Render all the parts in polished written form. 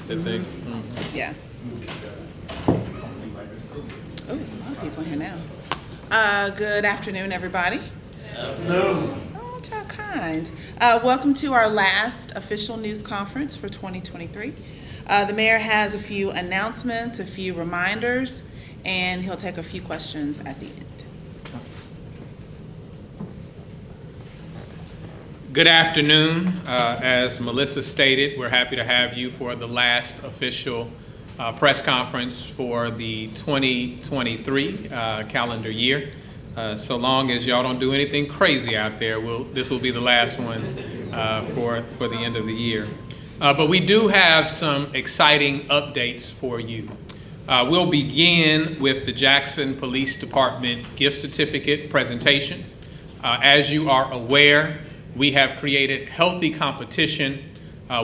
that they. Yeah. Oh, there's a lot of people in here now. Good afternoon, everybody. Afternoon. Oh, y'all kind. Welcome to our last official news conference for 2023. The mayor has a few announcements, a few reminders, and he'll take a few questions at the end. Good afternoon. As Melissa stated, we're happy to have you for the last official press conference for the 2023 calendar year. So long as y'all don't do anything crazy out there, this will be the last one for the end of the year. But we do have some exciting updates for you. We'll begin with the Jackson Police Department gift certificate presentation. As you are aware, we have created healthy competition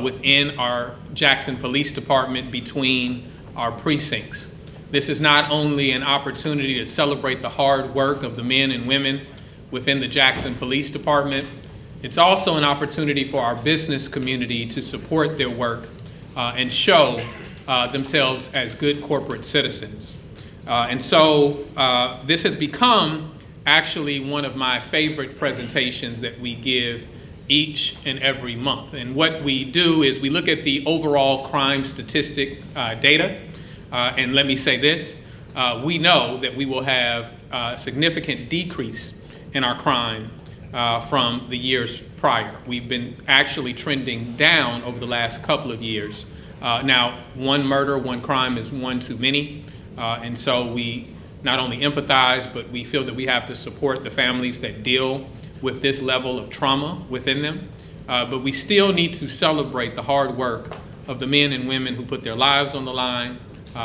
within our Jackson Police Department between our precincts. This is not only an opportunity to celebrate the hard work of the men and women within the Jackson Police Department, it's also an opportunity for our business community to support their work and show themselves as good corporate citizens. And so this has become actually one of my favorite presentations that we give each and every month. And what we do is we look at the overall crime statistic data. And let me say this, we know that we will have a significant decrease in our crime from the years prior. We've been actually trending down over the last couple of years. Now, one murder, one crime is one too many. And so we not only empathize, but we feel that we have to support the families that deal with this level of trauma within them. But we still need to celebrate the hard work of the men and women who put their lives on the line,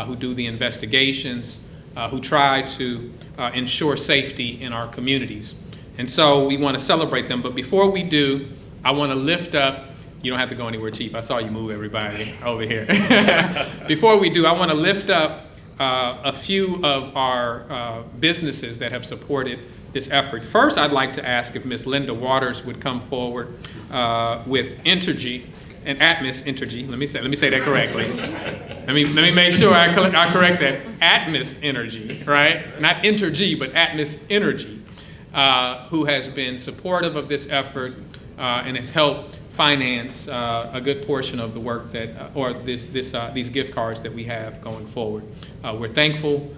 who do the investigations, who try to ensure safety in our communities. And so we want to celebrate them. But before we do, I want to lift up, you don't have to go anywhere, Chief. I saw you move everybody over here. Before we do, I want to lift up a few of our businesses that have supported this effort. First, I'd like to ask if Ms. Linda Waters would come forward with Entergy and Atmos Energy. Let me say that correctly. Let me make sure I correct that. Atmos Energy, right? Not Entergy, but Atmos Energy, who has been supportive of this effort and has helped finance a good portion of the work that, these gift cards that we have going forward. We're thankful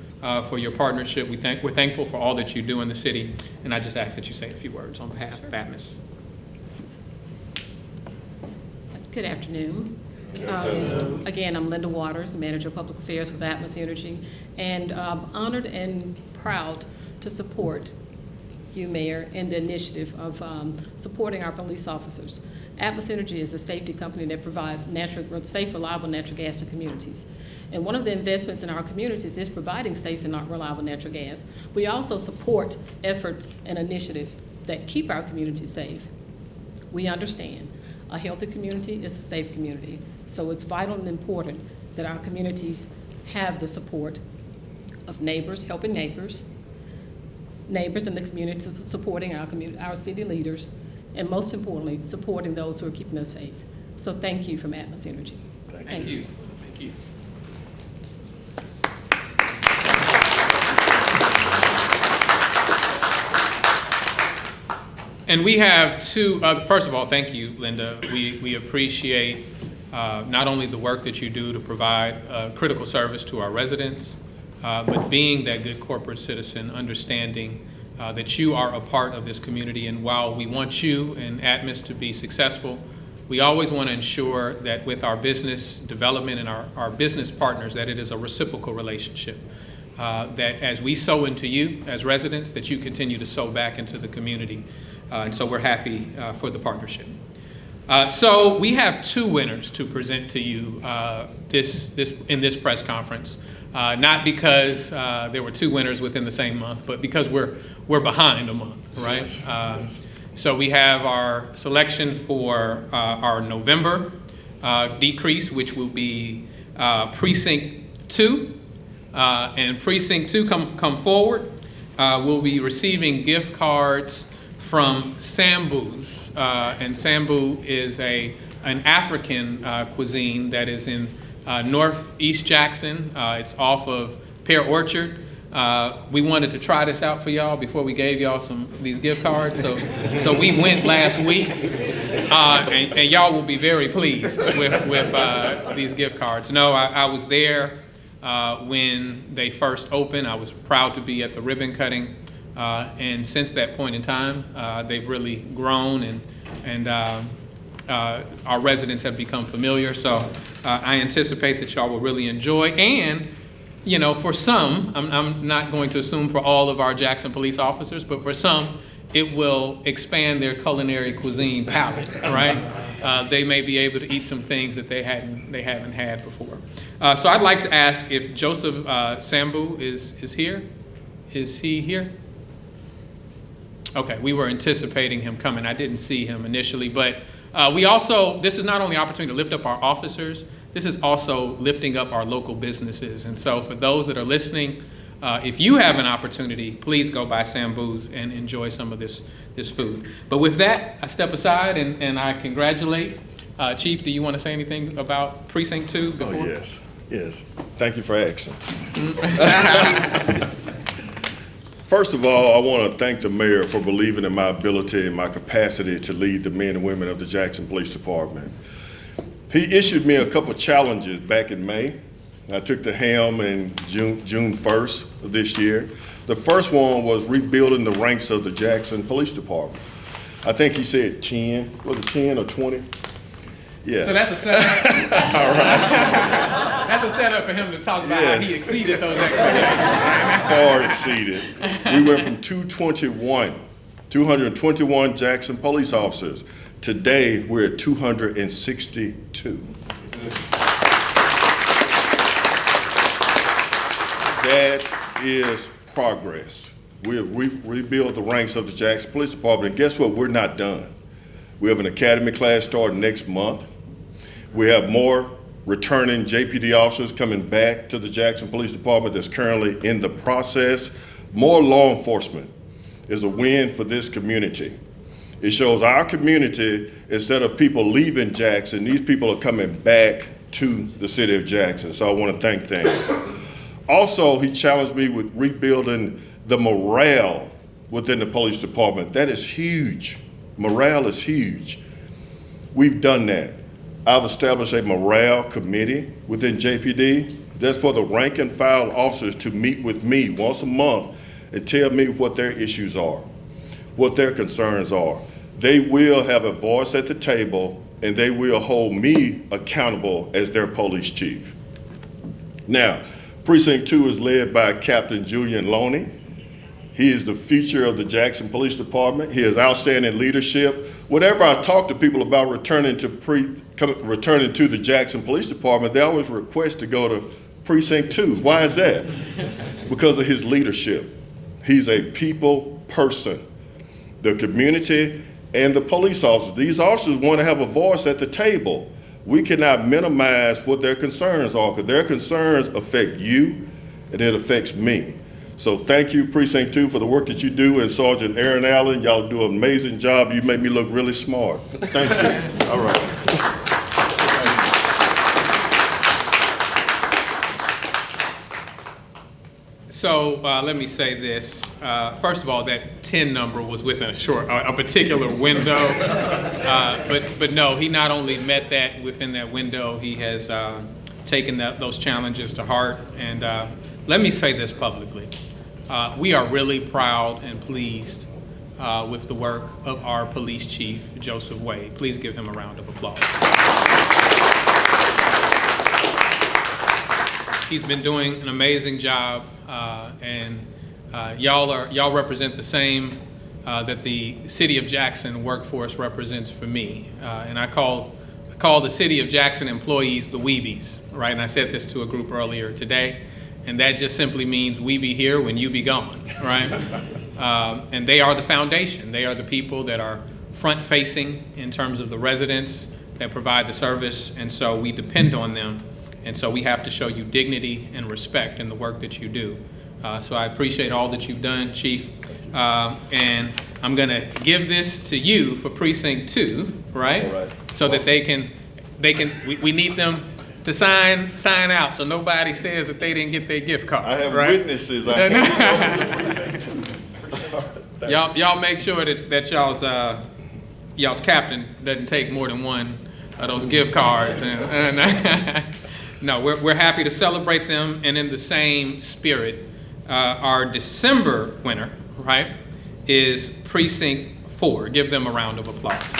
for your partnership. We're thankful for all that you do in the city, and I just ask that you say a few words on behalf of Atmos. Good afternoon. Again, I'm Linda Waters, Manager of Public Affairs with Atmos Energy, and honored and proud to support you, Mayor, in the initiative of supporting our police officers. Atmos Energy is a safety company that provides safe, reliable natural gas to communities. And one of the investments in our communities is providing safe and reliable natural gas. We also support efforts and initiatives that keep our communities safe. We understand a healthy community is a safe community. So it's vital and important that our communities have the support of neighbors, helping neighbors in the community supporting our city leaders, and most importantly, supporting those who are keeping us safe. So thank you from Atmos Energy. Thank you. Thank you. And we have two, first of all, thank you, Linda. We appreciate not only the work that you do to provide critical service to our residents, but being that good corporate citizen, understanding that you are a part of this community. And while we want you and Atmos to be successful, we always want to ensure that with our business development and our business partners, that it is a reciprocal relationship. That as we sow into you as residents, that you continue to sow back into the community. And so we're happy for the partnership. So we have two winners to present to you in this press conference. Not because there were two winners within the same month, but because we're behind a month, right? So we have our selection for our November decrease, which will be Precinct 2. And Precinct 2 come forward. We'll be receiving gift cards from Sambu's. And Sambu is an African cuisine that is in Northeast Jackson. It's off of Pear Orchard. We wanted to try this out for y'all before we gave y'all these gift cards. So we went last week, and y'all will be very pleased with these gift cards. No, I was there when they first opened. I was proud to be at the ribbon cutting, and since that point in time, they've really grown, and our residents have become familiar. So I anticipate that y'all will really enjoy. And you know, for some, I'm not going to assume for all of our Jackson police officers, but for some, it will expand their culinary cuisine palate, right? They may be able to eat some things that they haven't had before. So I'd like to ask if Joseph Sambu is here. Is he here? Okay, we were anticipating him coming. I didn't see him initially, but this is not only an opportunity to lift up our officers, this is also lifting up our local businesses. And so for those that are listening, if you have an opportunity, please go by Sambu's and enjoy some of this food. But with that, I step aside and I congratulate. Chief, do you want to say anything about Precinct 2 before? Oh, yes. Thank you for asking. First of all, I want to thank the mayor for believing in my ability and my capacity to lead the men and women of the Jackson Police Department. He issued me a couple challenges back in May. I took the helm in June 1st of this year. The first one was rebuilding the ranks of the Jackson Police Department. I think he said 10, was it 10 or 20? Yeah. So that's a setup. All right. That's a setup for him to talk about how he exceeded those expectations. Far exceeded. We went from 221 Jackson police officers. Today, we're at 262. That is progress. We have rebuilt the ranks of the Jackson Police Department, and guess what? We're not done. We have an academy class starting next month. We have more returning JPD officers coming back to the Jackson Police Department that's currently in the process. More law enforcement is a win for this community. It shows our community, instead of people leaving Jackson, these people are coming back to the city of Jackson. So I want to thank them. Also, he challenged me with rebuilding the morale within the police department. That is huge. Morale is huge. We've done that. I've established a morale committee within JPD. That's for the rank and file officers to meet with me once a month and tell me what their issues are, what their concerns are. They will have a voice at the table, and they will hold me accountable as their police chief. Now, Precinct 2 is led by Captain Julian Loney. He is the future of the Jackson Police Department. He has outstanding leadership. Whenever I talk to people about returning to the Jackson Police Department, they always request to go to Precinct 2. Why is that? Because of his leadership. He's a people person. The community and the police officers. These officers want to have a voice at the table. We cannot minimize what their concerns are, because their concerns affect you and it affects me. So thank you, Precinct 2, for the work that you do, and Sergeant Aaron Allen, y'all do an amazing job. You make me look really smart. Thank you. All right. So let me say this. First of all, that 10 number was within a particular window. But no, he not only met that within that window, he has taken those challenges to heart. And let me say this publicly. We are really proud and pleased with the work of our police chief, Joseph Wade. Please give him a round of applause. He's been doing an amazing job, and y'all represent the same that the City of Jackson workforce represents for me. And I call the City of Jackson employees the Weebies, right? And I said this to a group earlier today, and that just simply means we be here when you be gone, right? And they are the foundation. They are the people that are front-facing in terms of the residents that provide the service, and so we depend on them. And so we have to show you dignity and respect in the work that you do. So I appreciate all that you've done, Chief. And I'm going to give this to you for Precinct 2, right? All right. So that we need them to sign out so nobody says that they didn't get their gift card. I have right? witnesses. I have Y'all make sure that y'all's captain doesn't take more than one of those gift cards. And no, we're happy to celebrate them. And in the same spirit, our December winner, right, is Precinct 4. Give them a round of applause.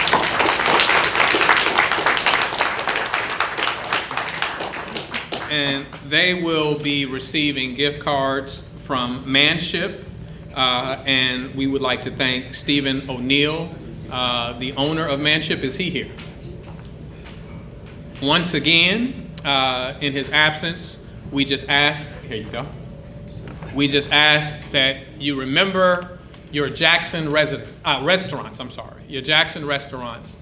And they will be receiving gift cards from Manship. And we would like to thank Stephen O'Neill, the owner of Manship. Is he here? Once again, in his absence, we just ask, here you go. We just ask that you remember your Jackson restaurants, your Jackson restaurants.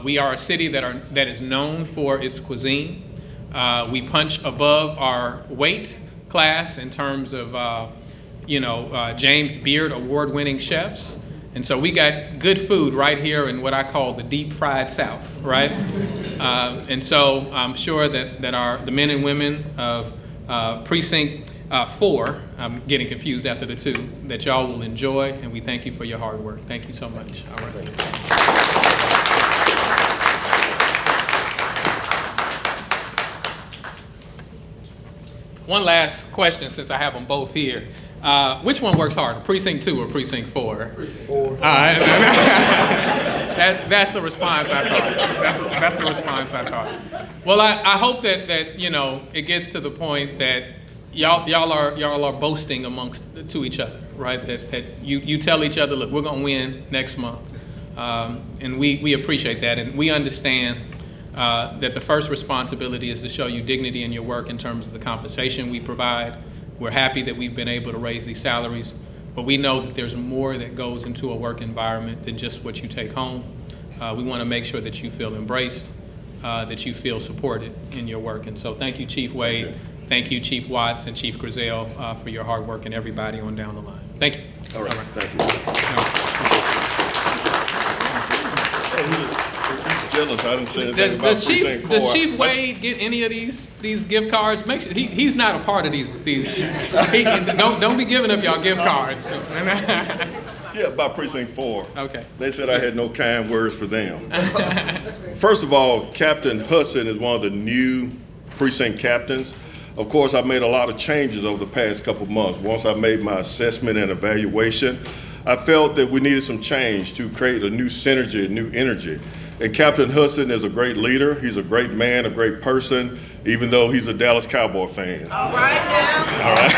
We are a city that is known for its cuisine. We punch above our weight class in terms of, James Beard award-winning chefs. And so we got good food right here in what I call the deep fried South, right? And so I'm sure that the men and women of Precinct 4, I'm getting confused after the 2, that y'all will enjoy, and we thank you for your hard work. Thank you so much. All right. One last question, since I have them both here. Which one works harder, Precinct 2 or Precinct 4? Precinct 4. All right. That's the response I thought. That's the response I thought. Well, I hope that it gets to the point that y'all are boasting to each other, right? That you tell each other, look, we're gonna win next month, and we appreciate that, and we understand that the first responsibility is to show you dignity in your work in terms of the compensation we provide. We're happy that we've been able to raise these salaries, but we know that there's more that goes into a work environment than just what you take home. We want to make sure that you feel embraced, that you feel supported in your work. And so thank you, Chief Wade. Thank you, Chief Watts and Chief Griselle, for your hard work, and everybody on down the line. Thank you. All right. Thank you. Jealous. I didn't say anything about Precinct 4. Does Chief Wade get any of these gift cards? Make sure he's not a part of these. Don't be giving up y'all gift cards. Yeah, about Precinct 4. Okay. They said I had no kind words for them. First of all, Captain Hudson is one of the new precinct captains. Of course, I've made a lot of changes over the past couple of months. Once I made my assessment and evaluation, I felt that we needed some change to create a new synergy, a new energy. And Captain Hudson is a great leader. He's a great man, a great person, even though he's a Dallas Cowboy fan. All right now. All right.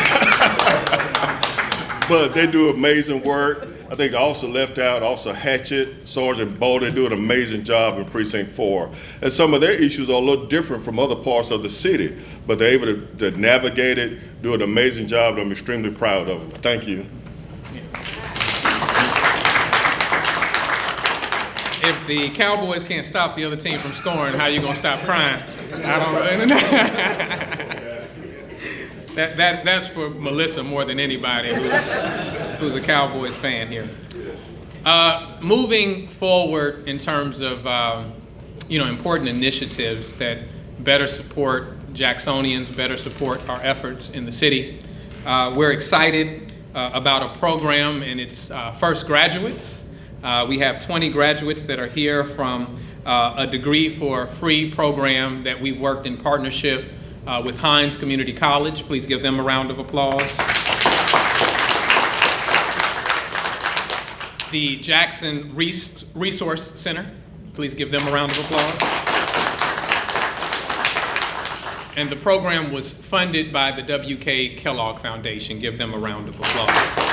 But they do amazing work. I think Officer left out, Officer Hatchett, Sergeant Bow, they do an amazing job in Precinct 4. And some of their issues are a little different from other parts of the city, but they're able to navigate it, do an amazing job, and I'm extremely proud of them. Thank you. If the Cowboys can't stop the other team from scoring, how you gonna stop crying? I don't know. That's for Melissa more than anybody who's a Cowboys fan here. Moving forward in terms of important initiatives that better support Jacksonians, better support our efforts in the city. We're excited about a program and its first graduates. We have 20 graduates that are here from a Degree for Free program that we worked in partnership with Hines Community College. Please give them a round of applause. The Jackson Resource Center. Please give them a round of applause. And the program was funded by the W.K. Kellogg Foundation. Give them a round of applause.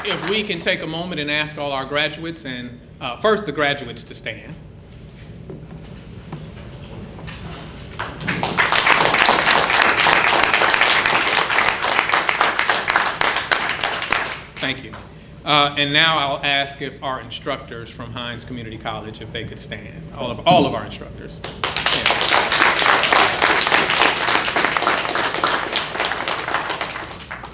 If we can take a moment and ask all our graduates, and first the graduates to stand. Thank you. And now I'll ask if our instructors from Hines Community College, if they could stand. All of our instructors. Yeah.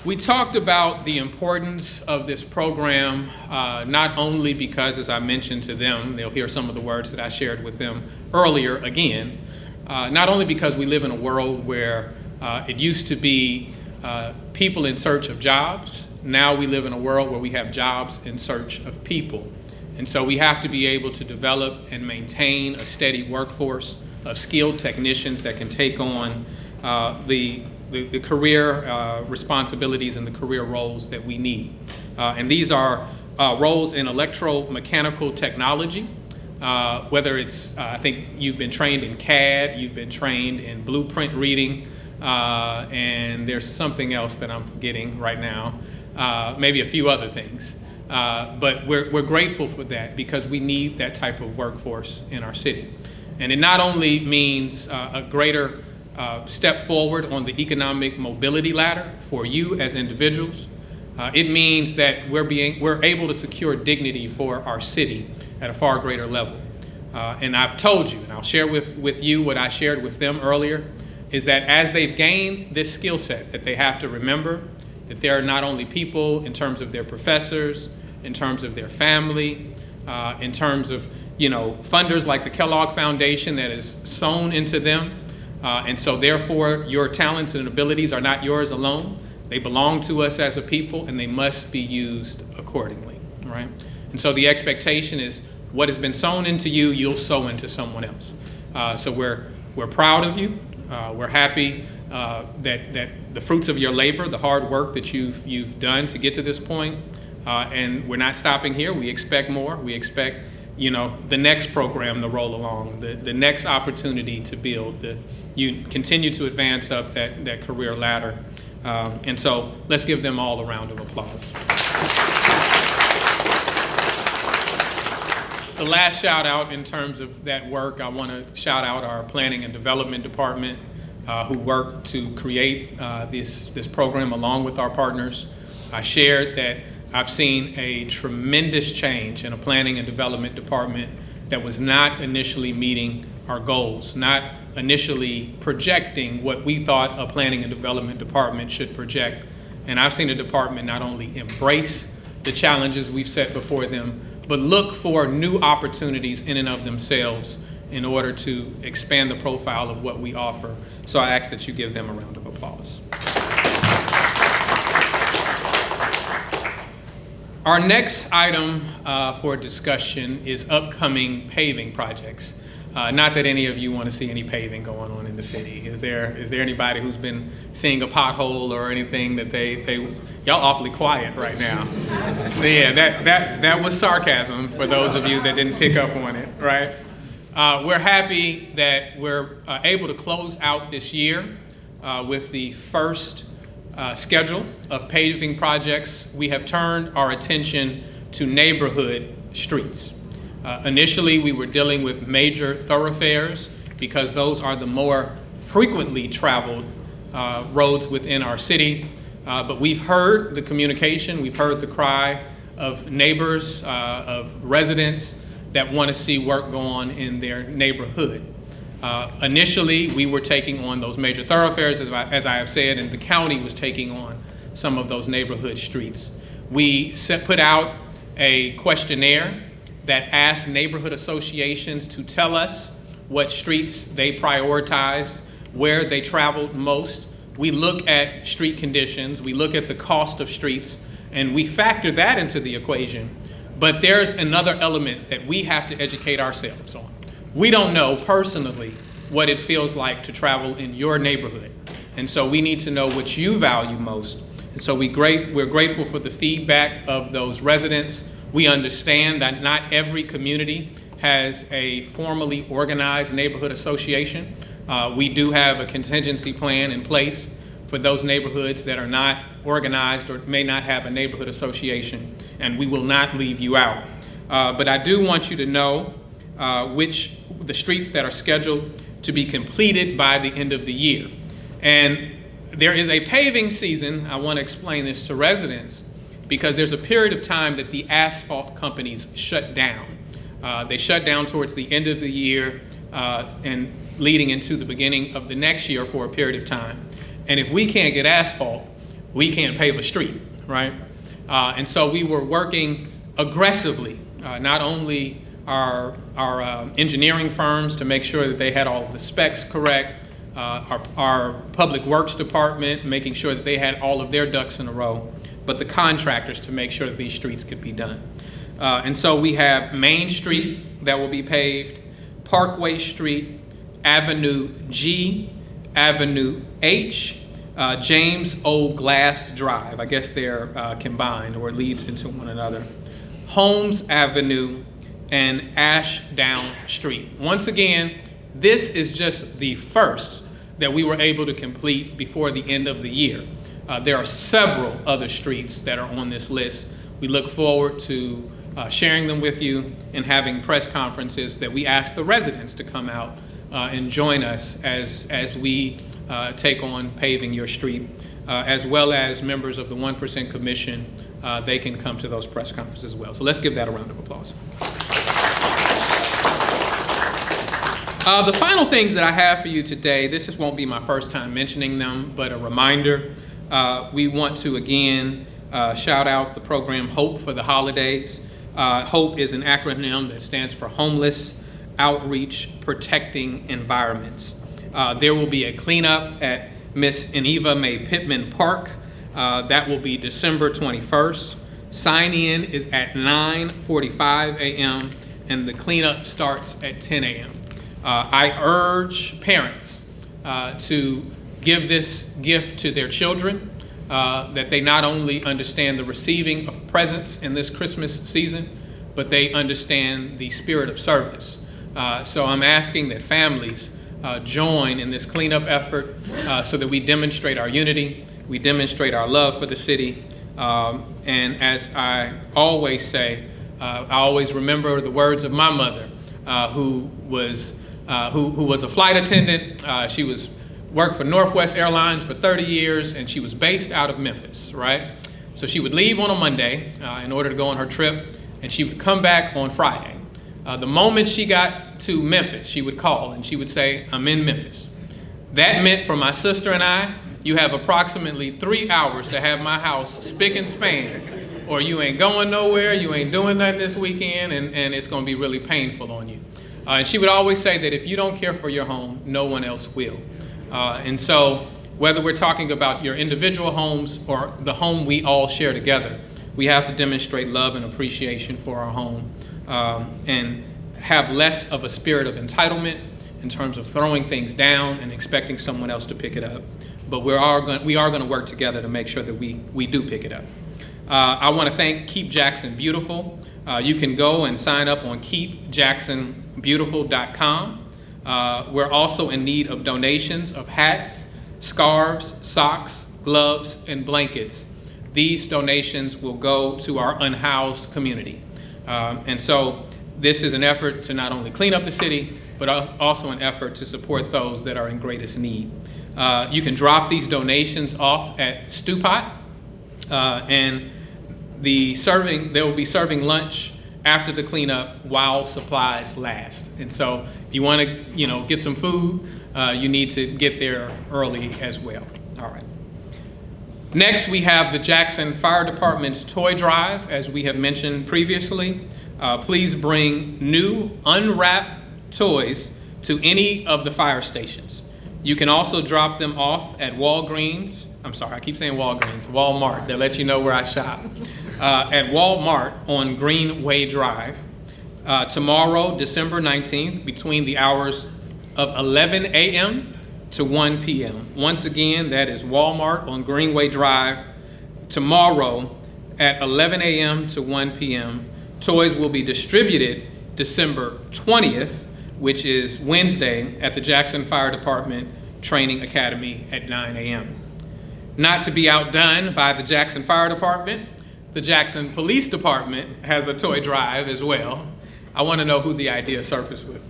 We talked about the importance of this program, not only because, as I mentioned to them, they'll hear some of the words that I shared with them earlier again, not only because we live in a world where it used to be people in search of jobs. Now we live in a world where we have jobs in search of people. And so we have to be able to develop and maintain a steady workforce of skilled technicians that can take on the career responsibilities and the career roles that we need. And these are roles in electromechanical technology, whether it's, I think you've been trained in CAD, you've been trained in blueprint reading, and there's something else that I'm forgetting right now, maybe a few other things. But we're grateful for that because we need that type of workforce in our city. And it not only means a greater step forward on the economic mobility ladder for you as individuals, it means that we're able to secure dignity for our city at a far greater level. And I've told you, and I'll share with you what I shared with them earlier, is that as they've gained this skill set, that they have to remember that there are not only people in terms of their professors, in terms of their family, in terms of funders like the Kellogg Foundation that is sown into them. And so therefore, your talents and abilities are not yours alone. They belong to us as a people, and they must be used accordingly, right? And so the expectation is what has been sown into you, you'll sow into someone else. So we're proud of you. We're happy that the fruits of your labor, the hard work that you've done to get to this point, and we're not stopping here. We expect more. We expect the next program to roll along, the next opportunity to build. You continue to advance up that career ladder. And so let's give them all a round of applause. The last shout out in terms of that work, I want to shout out our Planning and Development Department who worked to create this program along with our partners. I shared that I've seen a tremendous change in a Planning and Development Department that was not initially meeting our goals, not initially projecting what we thought a Planning and Development Department should project. And I've seen a department not only embrace the challenges we've set before them, but look for new opportunities in and of themselves in order to expand the profile of what we offer. So I ask that you give them a round of applause. Our next item for discussion is upcoming paving projects. Not that any of you want to see any paving going on in the city. Is there anybody who's been seeing a pothole or anything that y'all awfully quiet right now? Yeah, that was sarcasm for those of you that didn't pick up on it, right? We're happy that we're able to close out this year with the first schedule of paving projects. We have turned our attention to neighborhood streets. Initially, we were dealing with major thoroughfares because those are the more frequently traveled roads within our city. But we've heard the communication, we've heard the cry of neighbors, of residents that want to see work go on in their neighborhood. Initially, we were taking on those major thoroughfares, as I have said, and the county was taking on some of those neighborhood streets. We put out a questionnaire that asked neighborhood associations to tell us what streets they prioritized, where they traveled most. We look at street conditions, we look at the cost of streets, and we factor that into the equation. But there's another element that we have to educate ourselves on. We don't know personally what it feels like to travel in your neighborhood. And so we need to know what you value most. And so we're grateful for the feedback of those residents. We understand that not every community has a formally organized neighborhood association. We do have a contingency plan in place for those neighborhoods that are not organized or may not have a neighborhood association, and we will not leave you out. But I do want you to know the streets that are scheduled to be completed by the end of the year. And there is a paving season. I want to explain this to residents because there's a period of time that the asphalt companies shut down. They shut down towards the end of the year and leading into the beginning of the next year for a period of time. And if we can't get asphalt, we can't pave a street, right? And so we were working aggressively, not only our engineering firms to make sure that they had all of the specs correct, our public works department making sure that they had all of their ducks in a row, but the contractors to make sure that these streets could be done. And so we have Main Street that will be paved, Parkway Street, Avenue G, Avenue H, James O. Glass Drive, I guess they're combined or leads into one another, Holmes Avenue, and Ashdown Street. Once again, this is just the first that we were able to complete before the end of the year. There are several other streets that are on this list. We look forward to sharing them with you and having press conferences that we ask the residents to come out and join us as we take on paving your street, as well as members of the 1% Commission. They can come to those press conferences as well. So let's give that a round of applause. The final things that I have for you today, this just won't be my first time mentioning them, but a reminder. We want to again shout out the program HOPE for the holidays. HOPE is an acronym that stands for Homeless Outreach Protecting Environments. There will be a cleanup at Miss Iniva Mae Pittman Park. That will be December 21st. Sign-in is at 9:45 a.m. and the cleanup starts at 10 a.m. I urge parents to give this gift to their children, that they not only understand the receiving of presents in this Christmas season, but they understand the spirit of service. So I'm asking that families join in this cleanup effort so that we demonstrate our unity, we demonstrate our love for the city, and as I always say, I always remember the words of my mother, who was a flight attendant. She worked for Northwest Airlines for 30 years, and she was based out of Memphis, right? So she would leave on a Monday in order to go on her trip, and she would come back on Friday. The moment she got to Memphis, she would call and she would say, "I'm in Memphis." That meant for my sister and I, you have approximately 3 hours to have my house spick and span, or you ain't going nowhere, you ain't doing nothing this weekend, and it's gonna be really painful on you. And she would always say that if you don't care for your home, no one else will. And so whether we're talking about your individual homes or the home we all share together, we have to demonstrate love and appreciation for our home, and have less of a spirit of entitlement in terms of throwing things down and expecting someone else to pick it up. But we are going to work together to make sure that we do pick it up. I want to thank Keep Jackson Beautiful. You can go and sign up on keepjacksonbeautiful.com. We're also in need of donations of hats, scarves, socks, gloves, and blankets. These donations will go to our unhoused community. And so this is an effort to not only clean up the city, but also an effort to support those that are in greatest need. You can drop these donations off at Stew Pot, and they will be serving lunch after the cleanup while supplies last. And so if you want to, get some food, you need to get there early as well. All right. Next, we have the Jackson Fire Department's toy drive, as we have mentioned previously. Please bring new unwrapped toys to any of the fire stations. You can also drop them off at Walgreens. I'm sorry, I keep saying Walgreens, Walmart. They'll let you know where I shop. At Walmart on Greenway Drive. Tomorrow, December 19th, between the hours of 11 a.m. to 1 p.m. Once again, that is Walmart on Greenway Drive. Tomorrow at 11 a.m. to 1 p.m. Toys will be distributed December 20th, which is Wednesday, at the Jackson Fire Department Training Academy at 9 a.m. Not to be outdone by the Jackson Fire Department, the Jackson Police Department has a toy drive as well. I want to know who the idea surfaced with.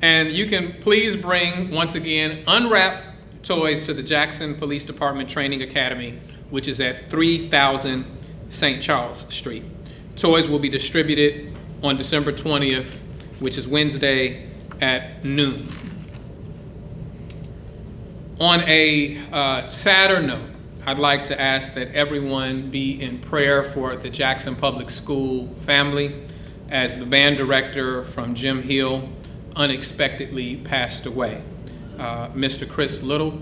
And you can please bring, once again, unwrapped toys to the Jackson Police Department Training Academy, which is at 3000 St. Charles Street. Toys will be distributed on December 20th, which is Wednesday at noon. On a sadder note, I'd like to ask that everyone be in prayer for the Jackson Public School family as the band director from Jim Hill unexpectedly passed away. Mr. Chris Little,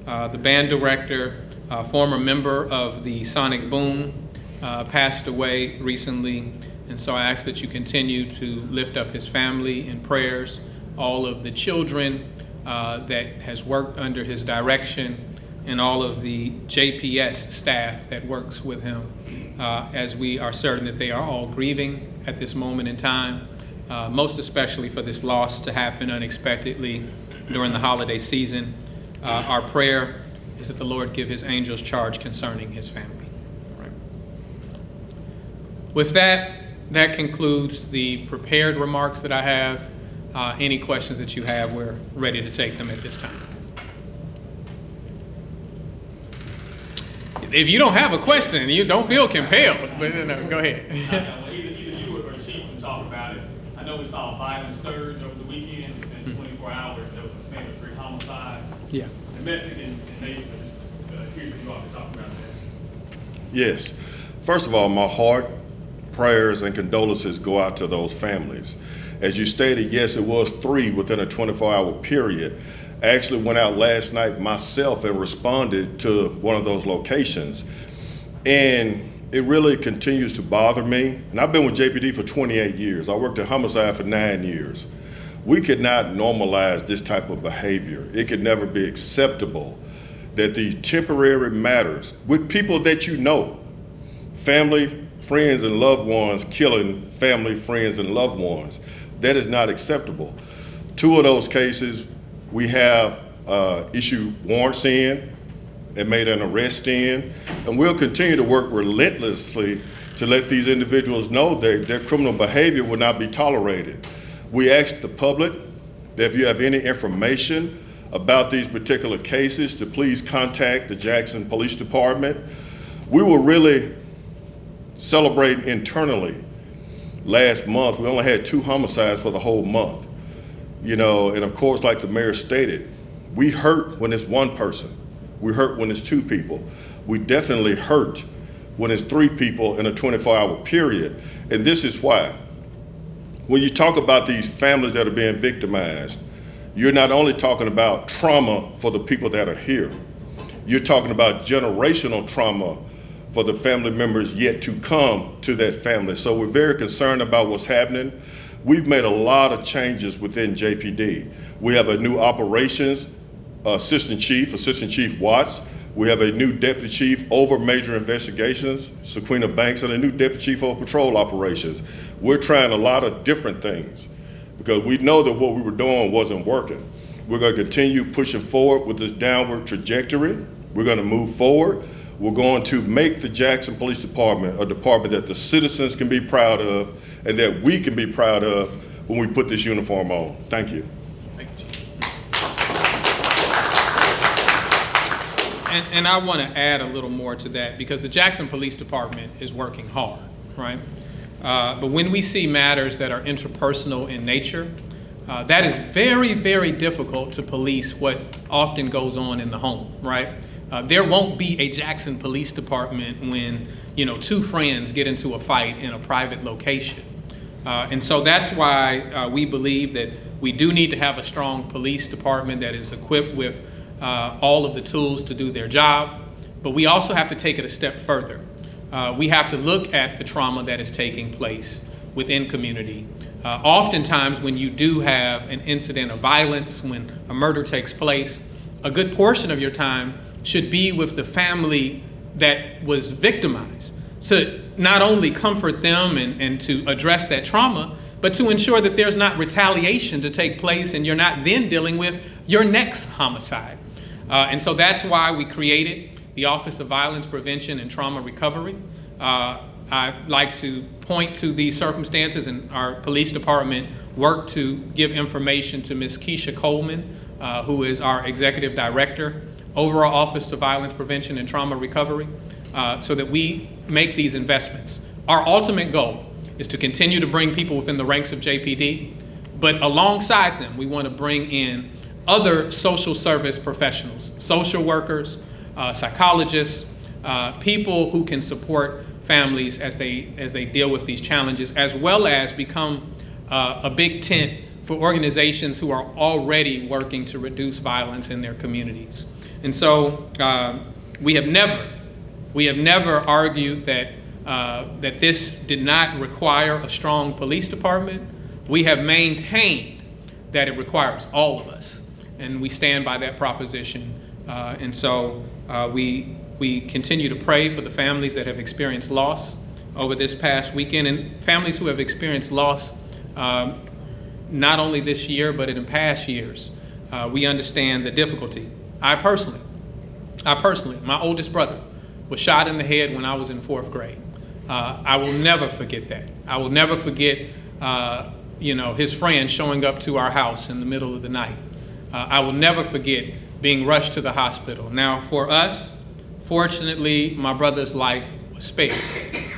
the band director, former member of the Sonic Boom, passed away recently. And so I ask that you continue to lift up his family in prayers, all of the children that has worked under his direction, and all of the JPS staff that works with him, as we are certain that they are all grieving at this moment in time, most especially for this loss to happen unexpectedly during the holiday season. Our prayer is that the Lord give his angels charge concerning his family. All right. With that, that concludes the prepared remarks that I have. Any questions that you have, we're ready to take them at this time. If you don't have a question, you don't feel compelled, but go ahead. Either you or Chief can talk about it. I know we saw a violent surge over the weekend. In 24 hours, there was a span of 3 homicides. Yeah. Domestic and neighborhood. Here's what you all can talk about that. Yes. First of all, my heart, prayers, and condolences go out to those families. As you stated, yes, it was 3 within a 24-hour period. I actually went out last night myself and responded to one of those locations. And it really continues to bother me. And I've been with JPD for 28 years. I worked in homicide for 9 years. We could not normalize this type of behavior. It could never be acceptable that these temporary matters with people that you know, family, friends, and loved ones killing family, friends, and loved ones, that is not acceptable. 2 of those cases, we have issued warrants in and made an arrest in, and we'll continue to work relentlessly to let these individuals know that their criminal behavior will not be tolerated. We ask the public that if you have any information about these particular cases to please contact the Jackson Police Department. We were really celebrating internally. Last month, we only had 2 homicides for the whole month. You know, and of course, like the mayor stated, we hurt when it's 1 person. We hurt when it's 2 people. We definitely hurt when it's 3 people in a 24-hour period. And this is why. When you talk about these families that are being victimized, you're not only talking about trauma for the people that are here, you're talking about generational trauma for the family members yet to come to that family. So we're very concerned about what's happening. We've made a lot of changes within JPD. We have a new operations Assistant Chief Watts. We have a new Deputy Chief over major investigations, Sequina Banks, and a new Deputy Chief over patrol operations. We're trying a lot of different things because we know that what we were doing wasn't working. We're going to continue pushing forward with this downward trajectory. We're going to move forward. We're going to make the Jackson Police Department a department that the citizens can be proud of and that we can be proud of when we put this uniform on. Thank you. Thank you, Chief. And I want to add a little more to that because the Jackson Police Department is working hard, right? But when we see matters that are interpersonal in nature, that is very, very difficult to police what often goes on in the home, right? There won't be a Jackson Police Department when, 2 friends get into a fight in a private location. And so that's why we believe that we do need to have a strong police department that is equipped with all of the tools to do their job, but we also have to take it a step further. We have to look at the trauma that is taking place within community. Oftentimes when you do have an incident of violence, when a murder takes place, a good portion of your time should be with the family that was victimized. So not only comfort them and to address that trauma, but to ensure that there's not retaliation to take place and you're not then dealing with your next homicide. And so that's why we created the Office of Violence Prevention and Trauma Recovery. I'd like to point to these circumstances, and our police department worked to give information to Ms. Keisha Coleman, who is our executive director over our Office of Violence Prevention and Trauma Recovery, so that we make these investments. Our ultimate goal is to continue to bring people within the ranks of JPD, but alongside them, we want to bring in other social service professionals, social workers, psychologists, people who can support families as they deal with these challenges, as well as become a big tent for organizations who are already working to reduce violence in their communities. And so we have never argued that this did not require a strong police department. We have maintained that it requires all of us, and we stand by that proposition. And so we continue to pray for the families that have experienced loss over this past weekend, and families who have experienced loss not only this year, but in past years. We understand the difficulty. I personally, my oldest brother was shot in the head when I was in 4th grade. I will never forget that. I will never forget, his friend showing up to our house in the middle of the night. I will never forget being rushed to the hospital. Now, for us, fortunately, my brother's life was spared,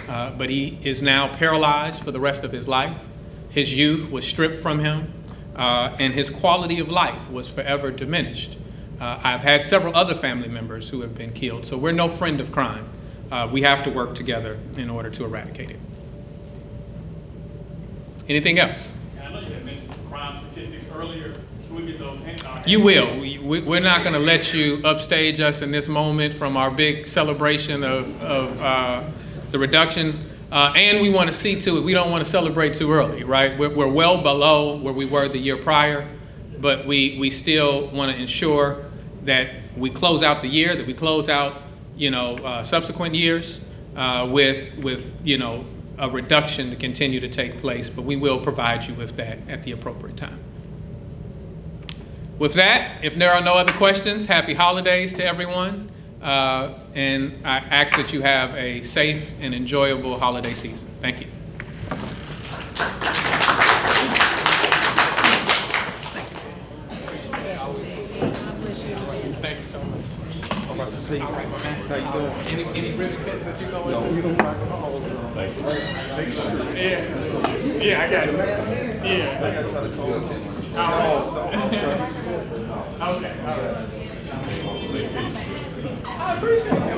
but he is now paralyzed for the rest of his life. His youth was stripped from him, and his quality of life was forever diminished. I've had several other family members who have been killed, so we're no friend of crime. We have to work together in order to eradicate it. Anything else? I know you had mentioned some crime statistics earlier. Can we get those hands on? You will. We're not going to let you upstage us in this moment from our big celebration of the reduction. And we want to see to it, we don't want to celebrate too early, right? We're well below where we were the year prior, but we still want to ensure that we close out the year, that we close out, subsequent years with a reduction to continue to take place, but we will provide you with that at the appropriate time. With that, if there are no other questions, happy holidays to everyone. And I ask that you have a safe and enjoyable holiday season. Thank you. Thank you so much. All right, my man. Any ribbon cuts that you go with? No, you don't like all of them. Yeah, I got it. Yeah. All right. Okay, all right. I appreciate it.